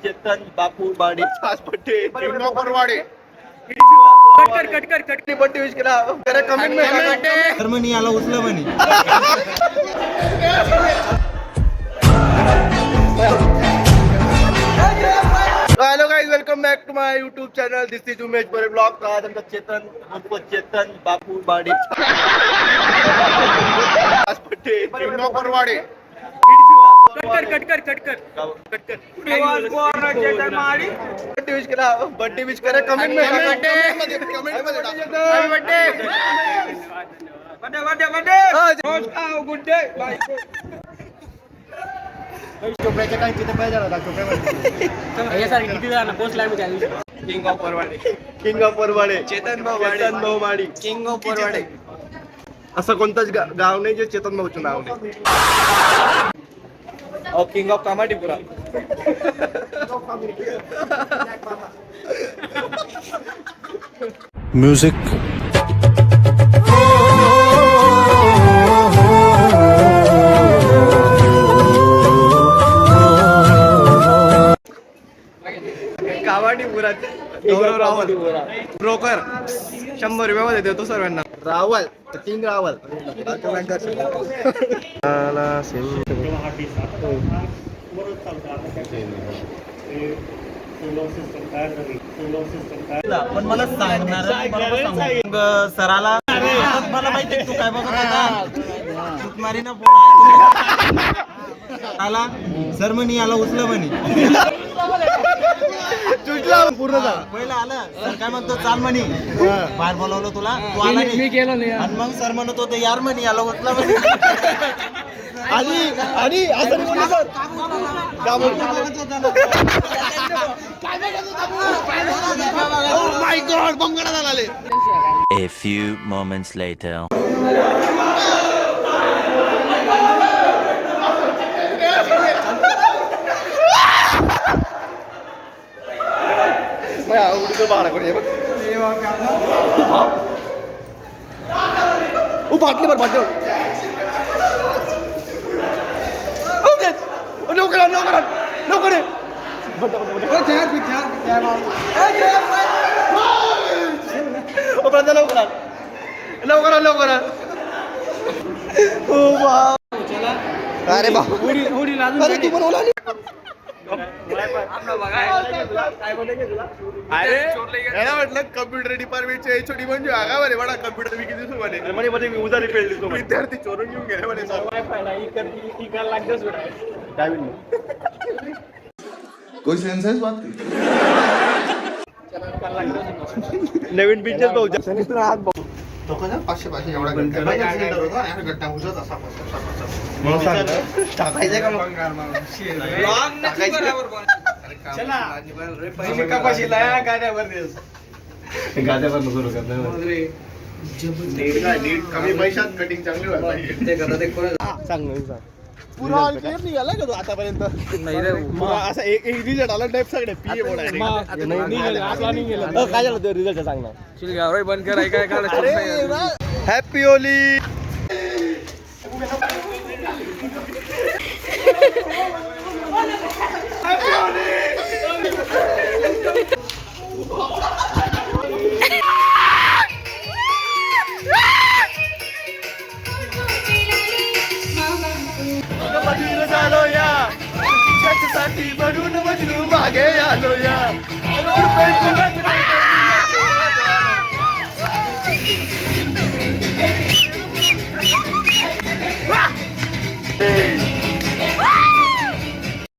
चेतन बापू बाडी सास पट्टे परवाडे कट पट्टी विश केला जरा कमेंट में जर्मनी याला उचलं म्हणे. Hello guys, welcome back to my YouTube channel. This is Umesh Bare blog. तो आज आमचा चेतन बापू बाडी सास पट्टे परवाडे बर्थडे विश केला. बर्थडे विश करा कमेंट में. Good day bye. चोपड्याच्या काय तिथे पाहिजे झाला चोपड्यामध्ये. किंग ऑफ परवाडे चेतन भाऊ माडी किंग ऑफ परवाडे. असं कोणतंच गाव नाही जे चेतन भाऊचं नाव नाही. King of Kamathipura. Music Kamathipura Gaurav Rawal broker 100 रुपयामध्ये देतो सर्वांना. रावल किंग रावल. पण मला सांगणार सराला मला माहिती तू काय बघत होता. सुकुमारी ना आला सर म्हणे याला उचलं म्हणे. पूर्ण पहिला आलं सर काय म्हणतो चाल म्हणे बाहेर बोलावलं तुला तू आला नाही. आणि मग सर म्हणत होते यार म्हणे याला उचला म्हणे. आणि असं नाही बोलले सर. Oh my God, बंगला झाले. A few moments later. आवडीचं भाडा कोणी बाटली भर बाटली लवकर लवकर लवकर. अरे बा अरे तू पण ओला म्हटलं कम्प्युटर डिपार्टमेंटचे एचओडी म्हणजे आगा बरे बडा कम्प्युटर विकी दिसू म्हणे मी उजारी पेल दिसतो विद्यार्थी चोरून घेऊन गेले म्हणे. कोई सेंस है इस बात की? नवीन बिझनेस भाऊ हात भाऊ 500 एवढा गट्टा उजत असा टाकायचं का मग गाद्यावर सुरू करणार. कमी पैशात कटिंग चांगली व्हायला सांग पूरा ऑल क्लिअर निघाला का तू आतापर्यंत? असा एक रिझल्ट आला टाइप सगळे पीए बोर्ड आहे. काय झालं तो रिझल्ट सांगणार बंद कराय काय काढ. Happy Holy. आलो या त्याच्यासाठी म्हणून मजनू मागे आलो या.